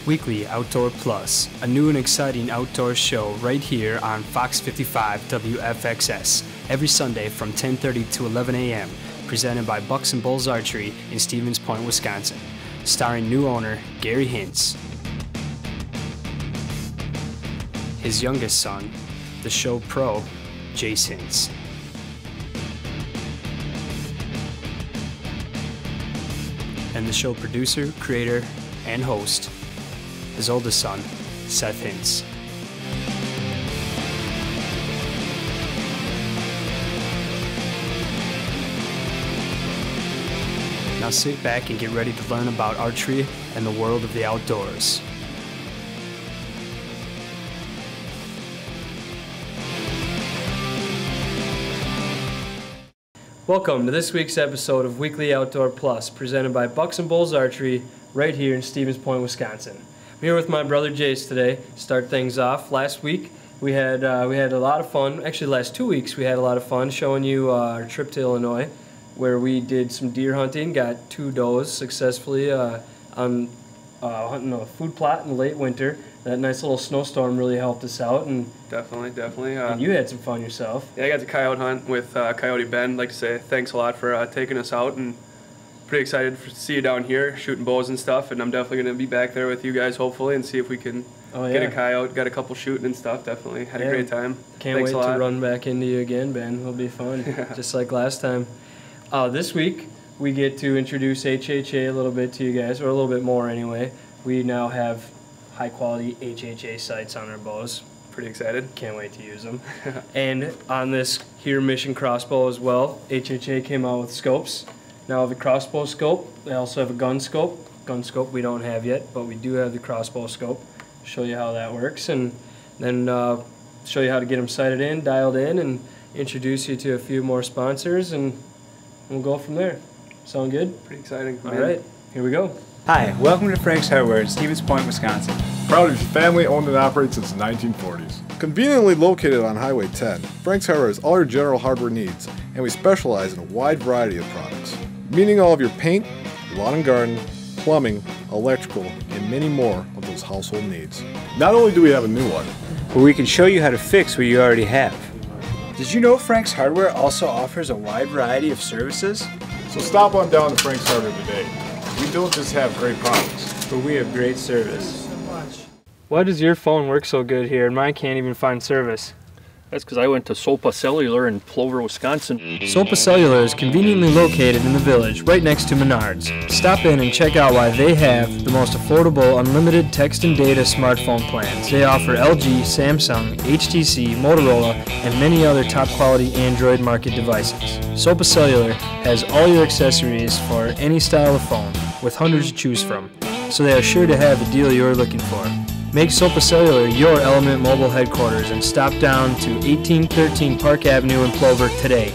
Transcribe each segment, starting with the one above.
Weekly Outdoor Plus, a new and exciting outdoor show right here on Fox 55 WFXS, every Sunday from 10:30 to 11 a.m., presented by Bucks and Bulls Archery in Stevens Point, Wisconsin, starring new owner Gary Hintz. His youngest son, the show pro, Jace Hintz. And the show producer, creator, and host, his oldest son, Seth Hintz. Now sit back and get ready to learn about archery and the world of the outdoors. Welcome to this week's episode of Weekly Outdoor Plus, presented by Bucks and Bulls Archery, right here in Stevens Point, Wisconsin. I'm here with my brother Jace today. Start things off. Last week we had a lot of fun. Actually, last 2 weeks we had a lot of fun showing you our trip to Illinois, where we did some deer hunting. Got 2 does successfully on hunting a food plot in the late winter. That nice little snowstorm really helped us out, and definitely. And you had some fun yourself. Yeah, I got to coyote hunt with Coyote Ben. I'd like to say thanks a lot for taking us out, and pretty excited to see you down here shooting bows and stuff. And I'm definitely going to be back there with you guys hopefully and see if we can get a coyote. Got a couple shooting and stuff. Definitely had a great time. Can't wait to run back into you again, Ben. It'll be fun, just like last time. This week we get to introduce HHA a little bit to you guys, or a little bit more anyway. We now have high-quality HHA sights on our bows. Pretty excited. Can't wait to use them. And on this here Mission crossbow as well, HHA came out with scopes. Now the crossbow scope, they also have a gun scope. Gun scope we don't have yet, but we do have the crossbow scope. Show you how that works, and then show you how to get them sighted in, dialed in, and introduce you to a few more sponsors, and we'll go from there. Sound good? Pretty exciting. All right, here we go. Hi, welcome to Frank's Hardware in Stevens Point, Wisconsin. Proud to be family owned and operated since the 1940s. Conveniently located on Highway 10, Frank's Hardware has all your general hardware needs, and we specialize in a wide variety of products, meaning all of your paint, lawn and garden, plumbing, electrical, and many more of those household needs. Not only do we have a new one, but we can show you how to fix what you already have. Did you know Frank's Hardware also offers a wide variety of services? so stop on down to Frank's Hardware today. We don't just have great products, But we have great service. Why does your phone work so good here and mine can't even find service? That's because I went to Sopa Cellular in Plover, Wisconsin. Sopa Cellular is conveniently located in the village, right next to Menards. Stop in and check out why they have the most affordable unlimited text and data smartphone plans. They offer LG, Samsung, HTC, Motorola, and many other top quality Android market devices. Sopa Cellular has all your accessories for any style of phone, with hundreds to choose from, so they are sure to have the deal you're looking for. Make Sopa Cellular your Element Mobile headquarters and stop down to 1813 Park Avenue in Plover today.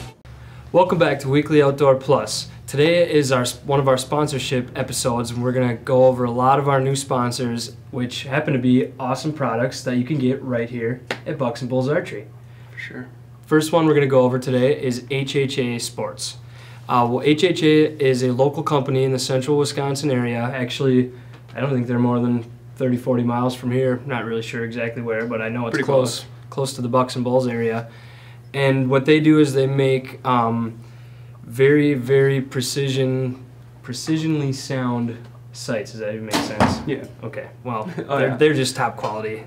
Welcome back to Weekly Outdoor Plus. Today is one of our sponsorship episodes, and we're going to go over a lot of our new sponsors, which happen to be awesome products that you can get right here at Bucks and Bulls Archery. For sure. First one we're going to go over today is HHA Sports. HHA is a local company in the central Wisconsin area. Actually, I don't think they're more than 30-40 miles from here. Not really sure exactly where, but I know it's close to the Bucks and Bulls area. And what they do is they make very, very precisionally sound sights. Does that even make sense? Yeah. Okay. Well, they're just top quality.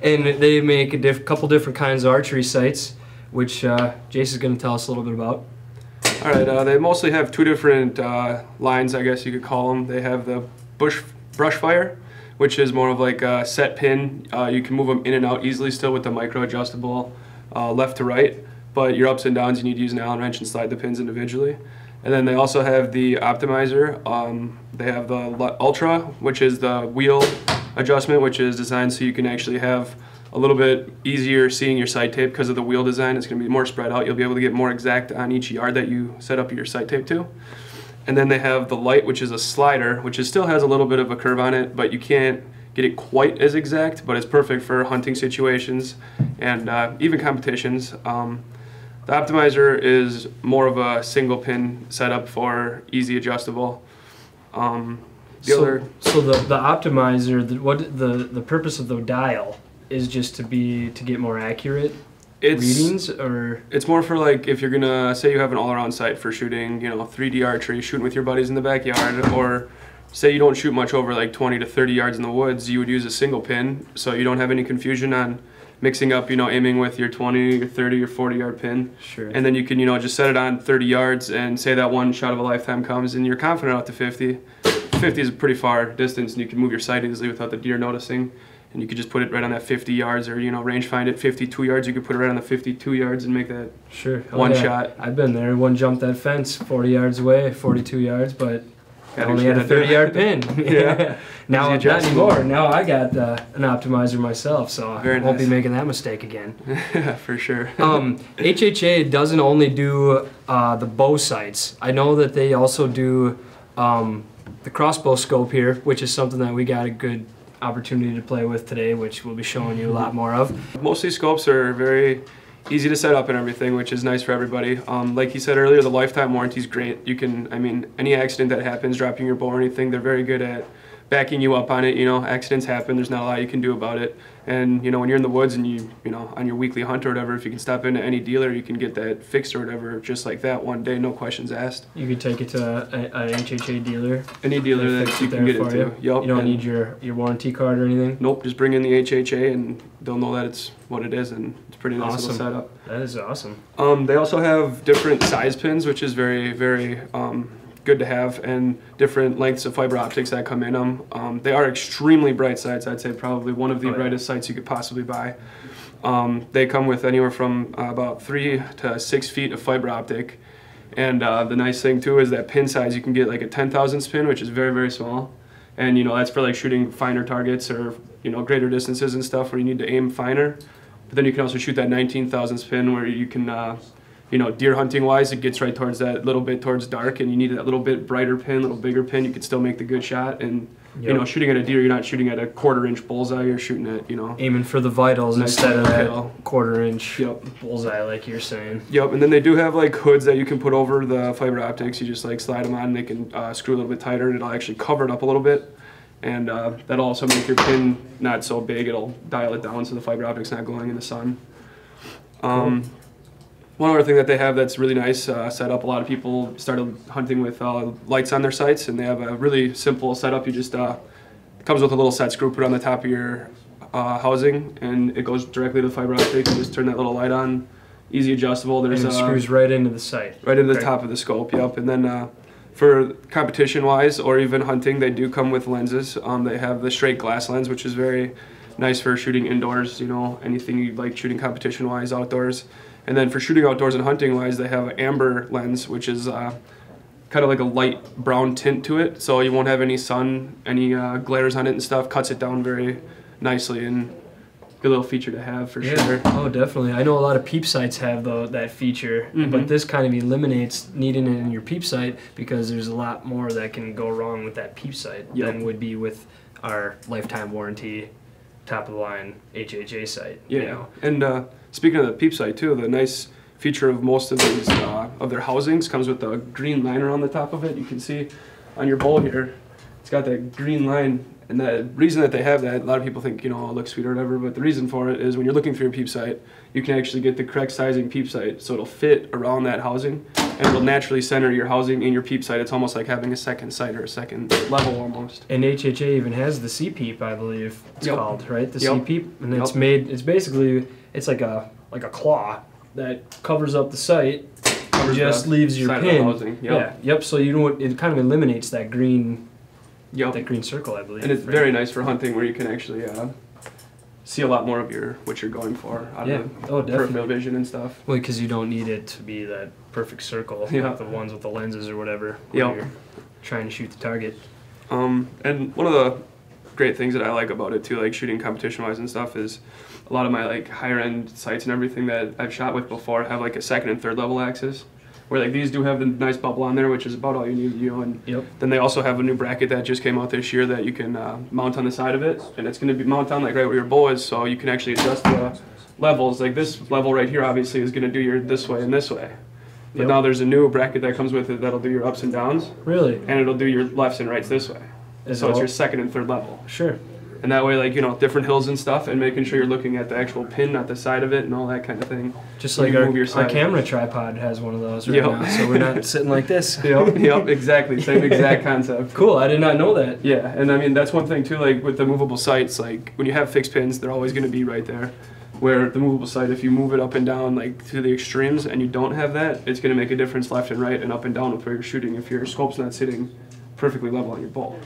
And they make a couple different kinds of archery sights, which Jace is going to tell us a little bit about. All right. They mostly have 2 different lines, I guess you could call them. They have the brush fire, which is more of like a set pin. You can move them in and out easily still with the micro adjustable left to right, but your ups and downs you need to use an Allen wrench and slide the pins individually. And then they also have the optimizer. They have the Ultra, which is the wheel adjustment, which is designed so you can actually have a little bit easier seeing your sight tape because of the wheel design. It's going to be more spread out. You'll be able to get more exact on each yard that you set up your sight tape to. And then they have the Light, which is a slider, which still has a little bit of a curve on it, but you can't get it quite as exact, but it's perfect for hunting situations and even competitions. The optimizer is more of a single pin setup for easy adjustable. The So the optimizer, the purpose of the dial is just to get more accurate readings, or it's more for like if you're gonna say you have an all-around sight for shooting, 3D archery, shooting with your buddies in the backyard, or say you don't shoot much over like 20 to 30 yards in the woods, you would use a single pin, so you don't have any confusion on mixing up, aiming with your 20, your 30, your 40-yard pin. Sure. And then you can, just set it on 30 yards and say that one shot of a lifetime comes and you're confident out to 50. 50 is a pretty far distance and you can move your sight easily without the deer noticing. And you could just put it right on that 50 yards or, range find it 52 yards. You could put it right on the 52 yards and make that one shot. I've been there. One jumped that fence 40 yards away, 42 yards, but I only had a 30-yard pin. Yeah. Now, not anymore. Now I got an optimizer myself, so I won't be making that mistake again. For sure. HHA doesn't only do the bow sights. I know that they also do the crossbow scope here, which is something that we got a good opportunity to play with today, which we'll be showing you a lot more of. Most of these scopes are very easy to set up and everything, which is nice for everybody. Like he said earlier, the lifetime warranty is great. You can, any accident that happens, dropping your bow or anything, they're very good at backing you up on it. Accidents happen. There's not a lot you can do about it. And when you're in the woods and you on your weekly hunt or whatever, if you can stop into any dealer, you can get that fixed or whatever, just like that, one day, no questions asked. You could take it to an HHA dealer. Any dealer that you can get it to. Yep. You don't need your warranty card or anything. Nope. Just bring in the HHA and they'll know that it's what it is, and it's pretty nice little setup. That is awesome. They also have different size pins, which is very, very good to have, and different lengths of fiber optics that come in them. They are extremely bright sights. I'd say probably one of the brightest sights you could possibly buy. They come with anywhere from about 3 to 6 feet of fiber optic, and the nice thing too is that pin size, you can get like a 10,000 pin, which is very, very small, and that's for like shooting finer targets or greater distances and stuff where you need to aim finer. But then you can also shoot that 19,000 pin where you can deer hunting wise, it gets right towards that little bit towards dark, and you need that little bit brighter pin, little bigger pin. You could still make the good shot, and shooting at a deer, you're not shooting at a 1/4 inch bullseye. You're shooting at aiming for the vitals instead of that kill. 1/4 inch bullseye, like you're saying. Yep. And then they do have like hoods that you can put over the fiber optics. You just like slide them on, and they can screw a little bit tighter, and it'll actually cover it up a little bit. And that'll also make your pin not so big. It'll dial it down so the fiber optic's not glowing in the sun. One other thing that they have that's really nice setup, a lot of people started hunting with lights on their sights, and they have a really simple setup. You just, it comes with a little set screw put on the top of your housing, and it goes directly to the fiber optic. You just turn that little light on, easy adjustable. And it screws right into the sight. Right into the top of the scope, yep. And then for competition-wise or even hunting, they do come with lenses. They have the straight glass lens, which is very nice for shooting indoors, anything you like shooting competition-wise outdoors. And then for shooting outdoors and hunting-wise, they have an amber lens, which is kind of like a light brown tint to it, so you won't have any sun, any glares on it and stuff. Cuts it down very nicely, and good little feature to have for sure. Oh, definitely. I know a lot of peep sights have that feature, but this kind of eliminates needing it in your peep sight, because there's a lot more that can go wrong with that peep sight than would be with our lifetime warranty, top of the line HHA sight. Yeah, and speaking of the peep sight too, the nice feature of most of these of their housings comes with a green liner on the top of it. You can see on your bowl here, it's got that green line, and the reason that they have that, a lot of people think it looks sweet or whatever, but the reason for it is when you're looking through your peep sight, you can actually get the correct sizing peep sight, so it'll fit around that housing, and it'll naturally center your housing in your peep sight. It's almost like having a second sight or a second level almost. And HHA even has the C-peep, I believe it's called, right? The C-peep, and it's made. It's basically like a claw that covers up the sight, just leaves your pin. Yep. So it kind of eliminates that green. That green circle, I believe. And it's very nice for hunting, where you can actually see a lot more of what you're going for out of the peripheral vision and stuff. Well, because you don't need it to be that perfect circle, like the ones with the lenses or whatever, when you're trying to shoot the target. And one of the great things that I like about it too, like shooting competition-wise and stuff, is a lot of my like higher-end sights and everything that I've shot with before have like a 2nd and 3rd level axis, where like these do have the nice bubble on there, which is about all you need, and then they also have a new bracket that just came out this year that you can mount on the side of it, and it's going to be mounted on like right where your bow is, so you can actually adjust the levels. Like this level right here obviously is going to do your this way and this way, but now there's a new bracket that comes with it that'll do your ups and downs. Really? And it'll do your lefts and rights this way. So it's your second and third level. Sure. And that way, like, you know, different hills and stuff, and making sure you're looking at the actual pin, not the side of it, and all that kind of thing. Just You like can our, move your our side. camera tripod has one of those right Yep. now, so we're not sitting like this. Yep, exactly. Same exact concept. Cool, I did not know that. Yeah, and I mean, that's one thing too, like with the movable sights, like when you have fixed pins, they're always going to be right there. Where the movable sight, if you move it up and down like to the extremes and you don't have that, it's going to make a difference left and right and up and down with where you're shooting if your scope's not sitting perfectly level on your bow.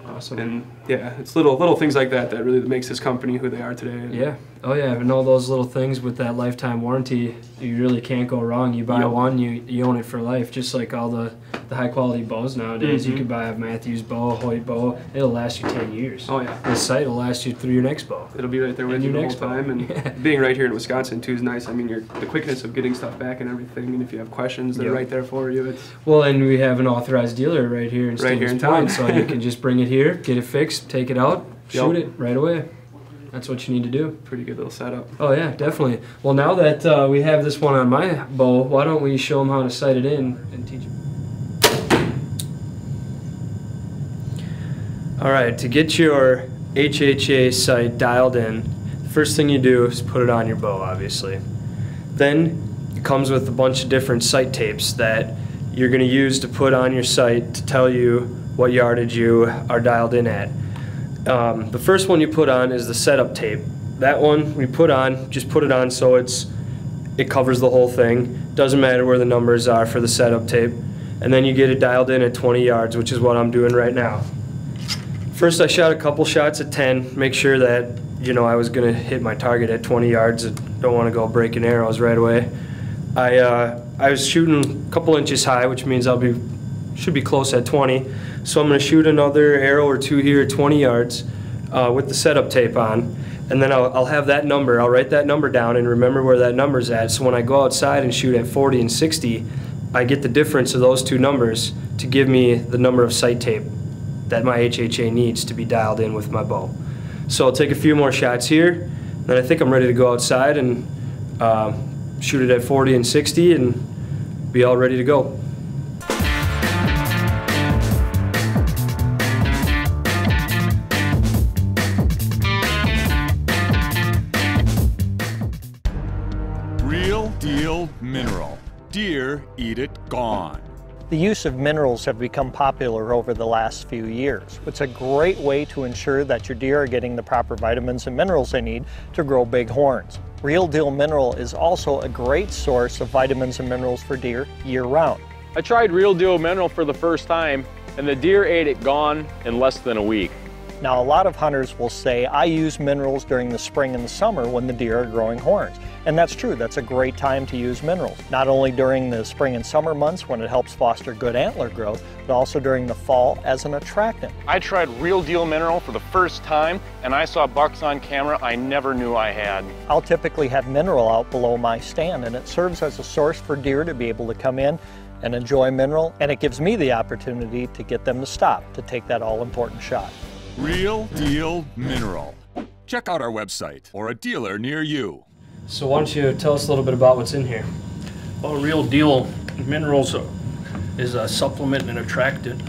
Awesome. And yeah, it's little things like that that really makes this company who they are today. Yeah. Oh yeah, and all those little things with that lifetime warranty, you really can't go wrong. You buy Yep. one, you own it for life. Just like all the high quality bows nowadays, you could buy a Matthews bow, a Hoyt bow, it'll last you 10 years. Oh yeah. This sight will last you through your next bow. It'll be right there with And you your the next whole time, and bow. being right here in Wisconsin too is nice. I mean, the quickness of getting stuff back and everything, and if you have questions, they're Yep. right there for you. It's Well, and we have an authorized dealer right here in Right here Stevens in Point, town. so you can just bring it here, get it fixed, take it out, shoot Yep. it right away. That's what you need to do. pretty good little setup. Oh yeah, definitely. Well, now that we have this one on my bow, why don't we show them how to sight it in and teach them? All right, to get your HHA sight dialed in, the first thing you do is put it on your bow, obviously. Then it comes with a bunch of different sight tapes that you're going to use to put on your sight to tell you what yardage you are dialed in at. The first one you put on is the setup tape. That one we put on, just put it on so it covers the whole thing. Doesn't matter where the numbers are for the setup tape. And then you get it dialed in at 20 yards, which is what I'm doing right now. First I shot a couple shots at 10, make sure that, you know, I was gonna hit my target at 20 yards. I don't wanna go breaking arrows right away. I was shooting a couple inches high, which means should be close at 20. So I'm gonna shoot another arrow or two here at 20 yards with the setup tape on. And then I'll have that number, I'll write that number down and remember where that number's at. So when I go outside and shoot at 40 and 60, I get the difference of those two numbers to give me the number of sight tape that my HHA needs to be dialed in with my bow. So I'll take a few more shots here, then I think I'm ready to go outside and shoot it at 40 and 60 and be all ready to go. Real deal mineral. Deer eat it gone. The use of minerals have become popular over the last few years. It's a great way to ensure that your deer are getting the proper vitamins and minerals they need to grow big horns. Real Deal Mineral is also a great source of vitamins and minerals for deer year-round. I tried Real Deal Mineral for the first time, and the deer ate it gone in less than a week. Now, a lot of hunters will say, I use minerals during the spring and the summer when the deer are growing horns. And that's true, that's a great time to use minerals. Not only during the spring and summer months when it helps foster good antler growth, but also during the fall as an attractant. I tried Real Deal Mineral for the first time, and I saw bucks on camera I never knew I had. I'll typically have mineral out below my stand, and it serves as a source for deer to be able to come in and enjoy mineral, and it gives me the opportunity to get them to stop to take that all-important shot. Real deal mineral. Check out our website or a dealer near you. So why don't you tell us a little bit about what's in here? Well, Real Deal Minerals is a supplement and attractant.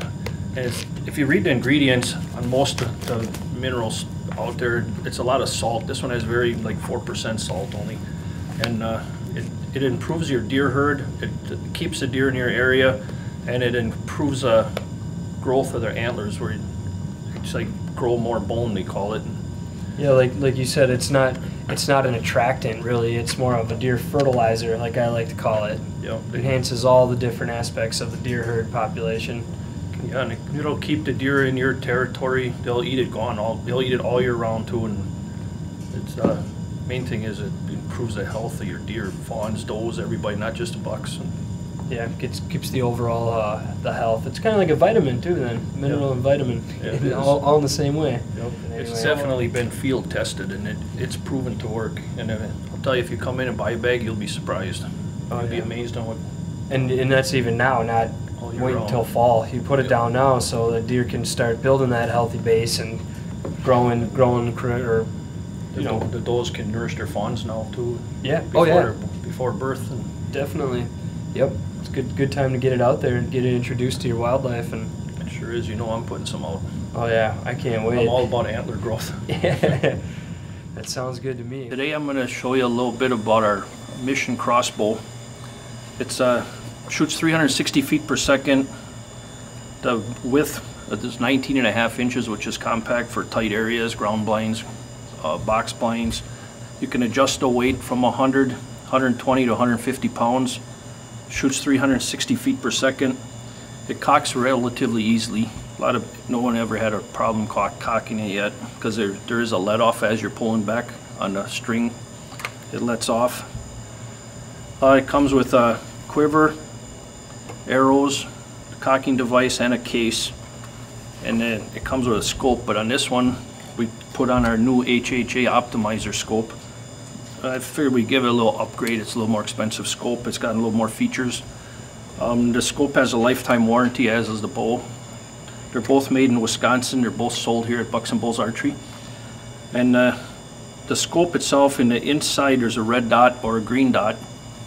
And if you read the ingredients on most of the minerals out there, it's a lot of salt. This one has very like 4% salt only. And it improves your deer herd, it keeps the deer in your area, and it improves growth of their antlers, where it's like grow more bone, they call it. Yeah, like you said, it's not an attractant really. It's more of a deer fertilizer, like I like to call it. Yep. It enhances all the different aspects of the deer herd population. Yeah, and it'll keep the deer in your territory. They'll eat it they'll eat it all year round too. And it's main thing is it improves the health of your deer, fawns, does, everybody, not just the bucks. And Yeah, keeps the overall the health. It's kind of like a vitamin too, then mineral and vitamin, Yeah, it is. all in the same way. Yep. It's Anyway. definitely been field tested, and it's proven to work. And I'll tell you, if you come in and buy a bag, you'll be surprised. Oh, You'll be yeah. amazed on what. And that's even now, not All year wait round. until fall. You put it down now so the deer can start building that healthy base and growing, or You know, the does can nourish their fawns now too. yeah. Before, before birth. And Definitely. Yep. It's good time to get it out there and get it introduced to your wildlife. And it sure is. You know, I'm putting some out. Oh yeah, I can't wait. I'm all about antler growth. That sounds good to me. Today I'm going to show you a little bit about our Mission crossbow. It's shoots 360 feet per second. The width is 19.5 inches, which is compact for tight areas, ground blinds, box blinds. You can adjust the weight from 100, 120 to 150 pounds. Shoots 360 feet per second. It cocks relatively easily. No one ever had a problem cocking it yet, because there is a let off as you're pulling back on the string. It lets off. It comes with a quiver, arrows, a cocking device, and a case. And then it comes with a scope, but on this one we put on our new HHA optimizer scope. I figured we'd give it a little upgrade. It's a little more expensive scope. It's got a little more features. The scope has a lifetime warranty, as is the bow. They're both made in Wisconsin. They're both sold here at Bucks and Bulls Archery. And the scope itself, in the inside there's a red dot or a green dot,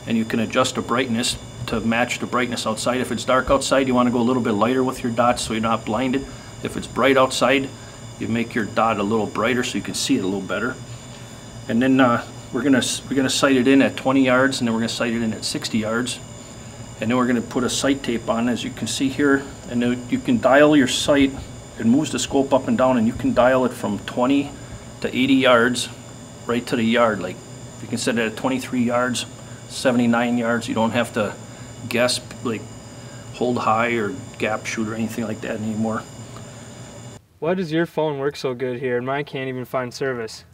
and you can adjust the brightness to match the brightness outside. If it's dark outside, you want to go a little bit lighter with your dots so you're not blinded. If it's bright outside, you make your dot a little brighter so you can see it a little better. And then we're gonna sight it in at 20 yards, and then we're gonna sight it in at 60 yards. And then we're gonna put a sight tape on, as you can see here. And then you can dial your sight. It moves the scope up and down, and you can dial it from 20 to 80 yards right to the yard. Like, you can set it at 23 yards, 79 yards. You don't have to guess, like hold high or gap shoot or anything like that anymore. Why does your phone work so good here and mine can't even find service?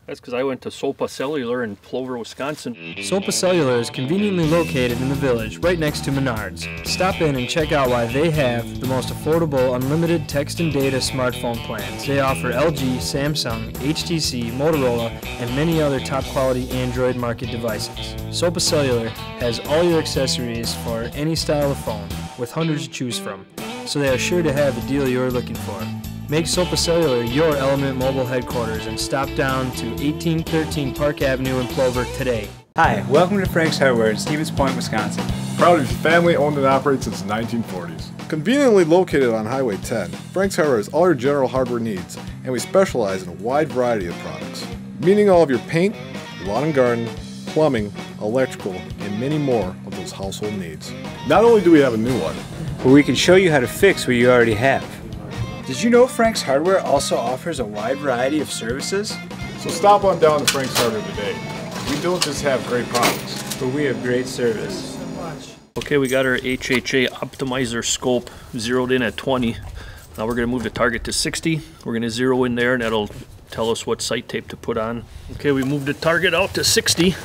That's because I went to Sopa Cellular in Plover, Wisconsin. Sopa Cellular is conveniently located in the village, right next to Menards. Stop in and check out why they have the most affordable unlimited text and data smartphone plans. They offer LG, Samsung, HTC, Motorola, and many other top quality Android market devices. Sopa Cellular has all your accessories for any style of phone, with hundreds to choose from, so they are sure to have the deal you're looking for. Make Sopa Cellular your Element Mobile headquarters and stop down to 1813 Park Avenue in Plover today. Hi, welcome to Frank's Hardware in Stevens Point, Wisconsin. Proud to be family owned and operated since the 1940s. Conveniently located on Highway 10, Frank's Hardware has all your general hardware needs, and we specialize in a wide variety of products, meaning all of your paint, lawn and garden, plumbing, electrical, and many more of those household needs. Not only do we have a new one, but we can show you how to fix what you already have. Did you know Frank's Hardware also offers a wide variety of services? so stop on down to Frank's Hardware today. We don't just have great products, But we have great service. Okay, we got our HHA optimizer scope zeroed in at 20. Now we're going to move the target to 60. We're going to zero in there, and that'll tell us what sight tape to put on. Okay, we moved the target out to 60. Now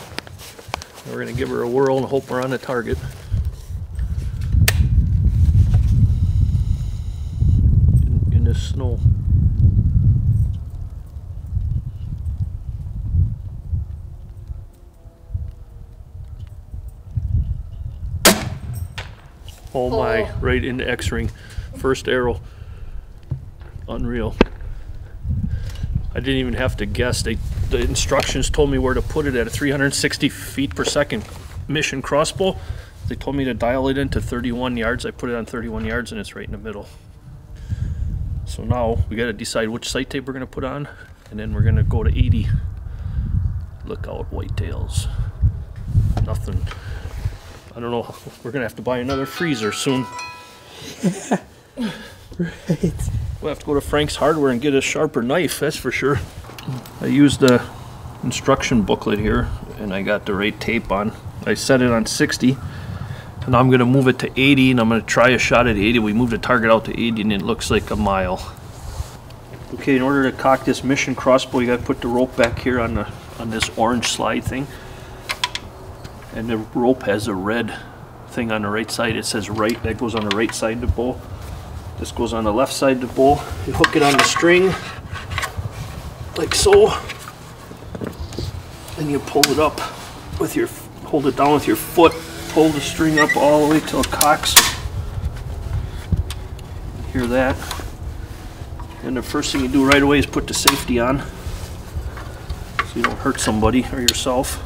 we're going to give her a whirl and hope we're on the target. In the snow. Oh my, right in the X-ring. First arrow. Unreal. I didn't even have to guess. The instructions told me where to put it at a 360 feet per second mission crossbow. They told me to dial it into 31 yards. I put it on 31 yards and it's right in the middle. So now we got to decide which sight tape we're going to put on, and then we're going to go to 80. Look out, whitetails. Nothing. I don't know. We're going to have to buy another freezer soon. Right. We'll have to go to Frank's Hardware and get a sharper knife, that's for sure. I used the instruction booklet here, and I got the right tape on. I set it on 60, and I'm going to move it to 80, and I'm going to try a shot at 80. We moved the target out to 80, and it looks like a mile. Okay, in order to cock this mission crossbow, you got to put the rope back here on this orange slide thing. And the rope has a red thing on the right side. It says right. That goes on the right side of the bow. This goes on the left side of the bow. You hook it on the string, like so. And you pull it up with your, hold it down with your foot. Pull the string up all the way till it cocks. Hear that? And the first thing you do right away is put the safety on, so you don't hurt somebody or yourself.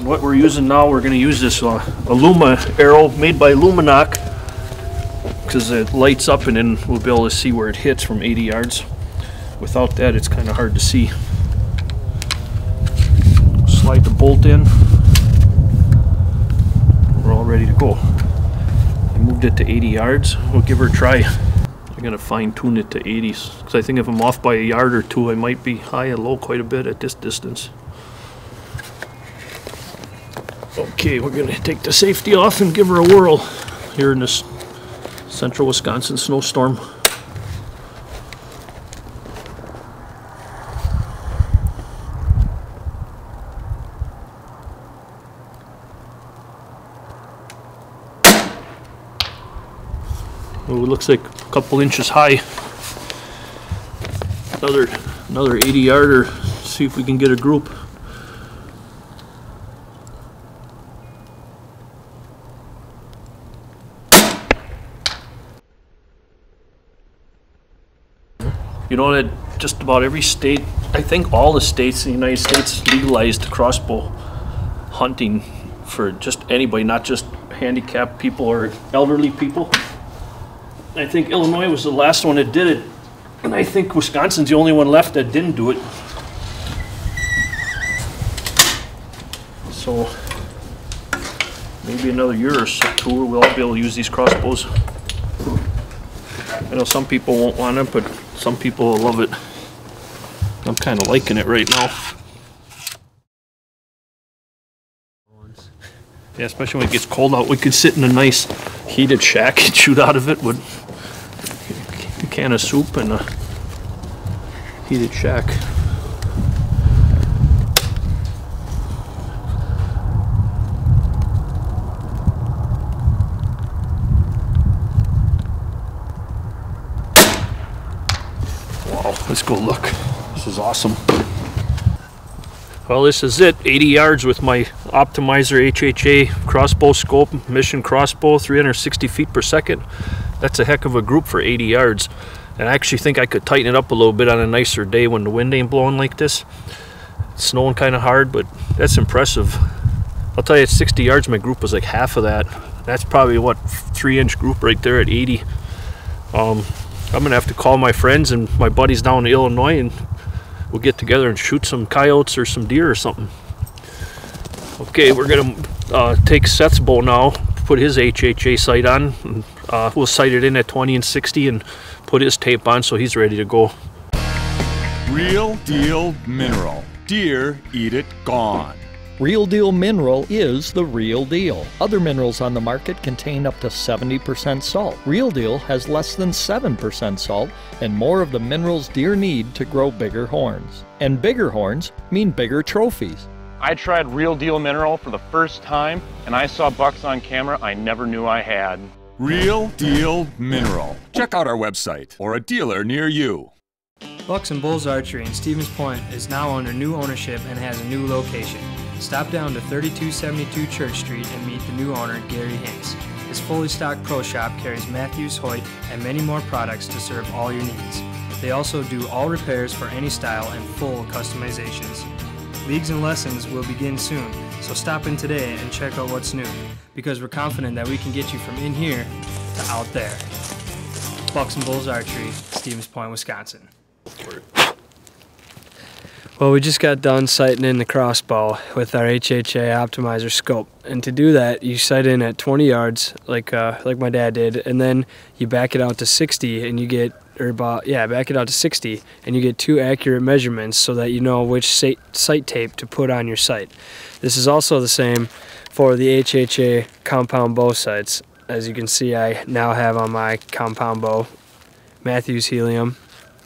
What we're using now, we're going to use this Illuma arrow made by Luminoc. because it lights up and then we'll be able to see where it hits from 80 yards. Without that, it's kind of hard to see. Slide the bolt in. We're all ready to go. I moved it to 80 yards. We'll give her a try. I'm gonna fine tune it to 80s because I think if I'm off by a yard or two, I might be high and low quite a bit at this distance. Okay, we're gonna take the safety off and give her a whirl here in this central Wisconsin snowstorm. Oh, it looks like a couple inches high. Another 80 yarder. See if we can get a group. You know that just about every state, I think all the states in the United States legalized crossbow hunting for just anybody, not just handicapped people or elderly people. I think Illinois was the last one that did it, and I think Wisconsin's the only one left that didn't do it. So maybe another year or two we'll all be able to use these crossbows. I know some people won't want them, but some people will love it. I'm kind of liking it right now. Yeah, especially when it gets cold out, we could sit in a nice heated shack and shoot out of it with a can of soup and a heated shack. Wow, let's go look. This is awesome. Well, this is it. 80 yards with my Optimizer HHA crossbow scope, mission crossbow, 360 feet per second. That's a heck of a group for 80 yards. And I actually think I could tighten it up a little bit on a nicer day when the wind ain't blowing like this. It's snowing kind of hard, but that's impressive. I'll tell you, at 60 yards, my group was like half of that. That's probably, what, 3-inch group right there at 80. I'm gonna have to call my friends and my buddies down in Illinois, and we'll get together and shoot some coyotes or some deer or something. Okay, we're gonna take Seth's bow now, put his HHA sight on, and we'll sight it in at 20 and 60 and put his tape on so he's ready to go. Real Deal Mineral. Deer eat it gone. Real Deal Mineral is the real deal. Other minerals on the market contain up to 70% salt. Real Deal has less than 7% salt and more of the minerals deer need to grow bigger horns. And bigger horns mean bigger trophies. I tried Real Deal Mineral for the first time, and I saw bucks on camera I never knew I had. Real Deal Mineral. Check out our website or a dealer near you. Bucks and Bulls Archery in Stevens Point is now under new ownership and has a new location. Stop down to 3272 Church Street and meet the new owner, Gary Hintz. His fully stocked pro shop carries Matthews, Hoyt, and many more products to serve all your needs. They also do all repairs for any style and full customizations. Leagues and lessons will begin soon, so stop in today and check out what's new, because we're confident that we can get you from in here to out there. Bucks and Bulls Archery, Stevens Point, Wisconsin. Well, we just got done sighting in the crossbow with our HHA Optimizer scope, and to do that, you sight in at 20 yards, like my dad did, and then you back it out to 60, and you get, back it out to 60, and you get 2 accurate measurements so that you know which sight tape to put on your sight. This is also the same for the HHA compound bow sights. As you can see, I now have on my compound bow Matthews Helium.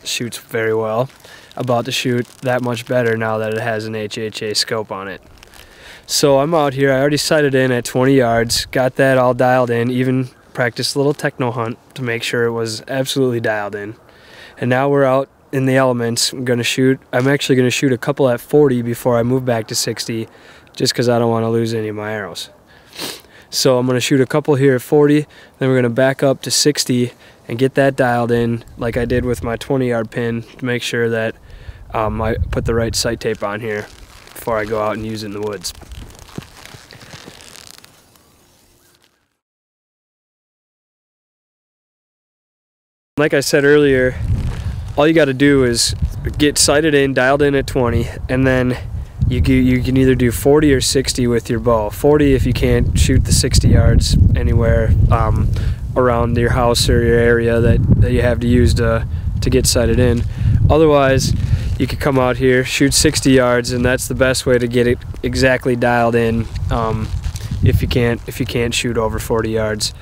Shoots very well. About to shoot that much better now that it has an HHA scope on it. So I'm out here, I already sighted in at 20 yards, got that all dialed in, even practiced a little techno hunt to make sure it was absolutely dialed in. And now we're out in the elements. I'm actually gonna shoot a couple at 40 before I move back to 60, just because I don't want to lose any of my arrows. So I'm gonna shoot a couple here at 40, then we're gonna back up to 60 and get that dialed in like I did with my 20-yard pin to make sure that I put the right sight tape on here before I go out and use it in the woods. Like I said earlier, all you got to do is get sighted in, dialed in at 20, and then you can either do 40 or 60 with your bow. 40 if you can't shoot the 60 yards anywhere around your house or your area that you have to use to get sighted in. Otherwise, you could come out here, shoot 60 yards, and that's the best way to get it exactly dialed in if you can't shoot over 40 yards.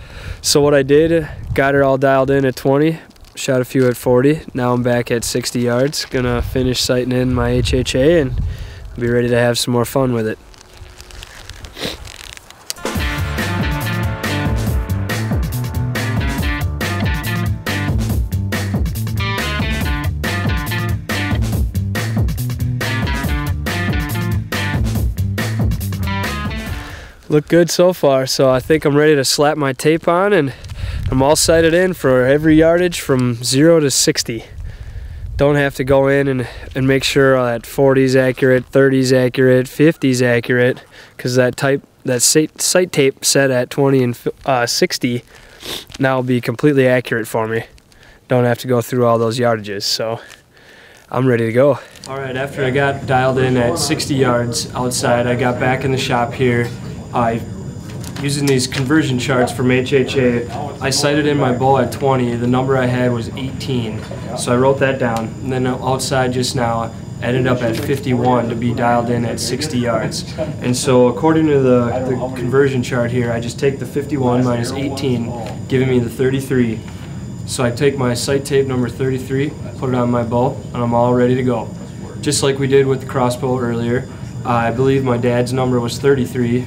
So what I did, got her all dialed in at 20, shot a few at 40. Now I'm back at 60 yards. Gonna finish sighting in my HHA and be ready to have some more fun with it. Look good so far, so I think I'm ready to slap my tape on, and I'm all sighted in for every yardage from 0 to 60. Don't have to go in and make sure that 40's accurate, 30's accurate, 50's accurate, because that sight tape set at 20 and 60 now will be completely accurate for me. Don't have to go through all those yardages, so I'm ready to go. All right, after I got dialed in at 60 yards outside, I got back in the shop here. Using these conversion charts from HHA, I sighted in my bow at 20. The number I had was 18, so I wrote that down. And then outside just now, I ended up at 51 to be dialed in at 60 yards. And so according to the conversion chart here, I just take the 51 minus 18, giving me the 33. So I take my sight tape number 33, put it on my bow, and I'm all ready to go. Just like we did with the crossbow earlier, I believe my dad's number was 33.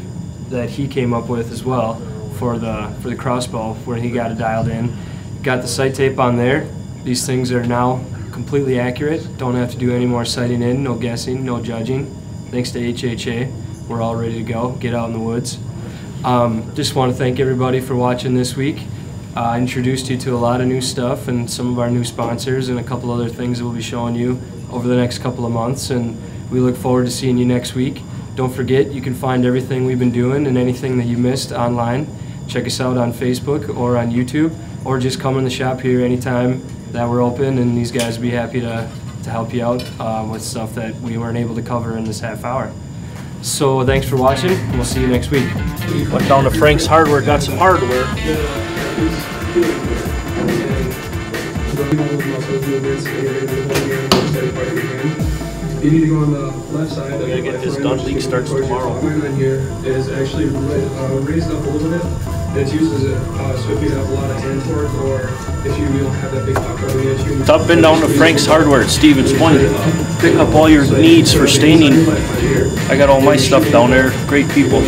That he came up with as well for the crossbow when he got it dialed in. Got the sight tape on there. These things are now completely accurate. Don't have to do any more sighting in, no guessing, no judging. Thanks to HHA, we're all ready to go, get out in the woods. Just want to thank everybody for watching this week. I introduced you to a lot of new stuff and some of our new sponsors and a couple other things that we'll be showing you over the next couple of months, and we look forward to seeing you next week. Don't forget, you can find everything we've been doing and anything that you missed online. Check us out on Facebook or on YouTube, or just come in the shop here anytime that we're open, and these guys will be happy to help you out with stuff that we weren't able to cover in this half hour. So thanks for watching, and we'll see you next week. Went down to Frank's Hardware, got some hardware. You need to go on the left side. We gotta get this done. League starts tomorrow. The point on here is actually raised up a little bit. It's used as so if you have a lot of hand torque, or if you don't have that big pop on the edge. I've been down to Frank's Hardware at Stevens Point. Pick up all your needs for staining. I got all my stuff down there. Great people.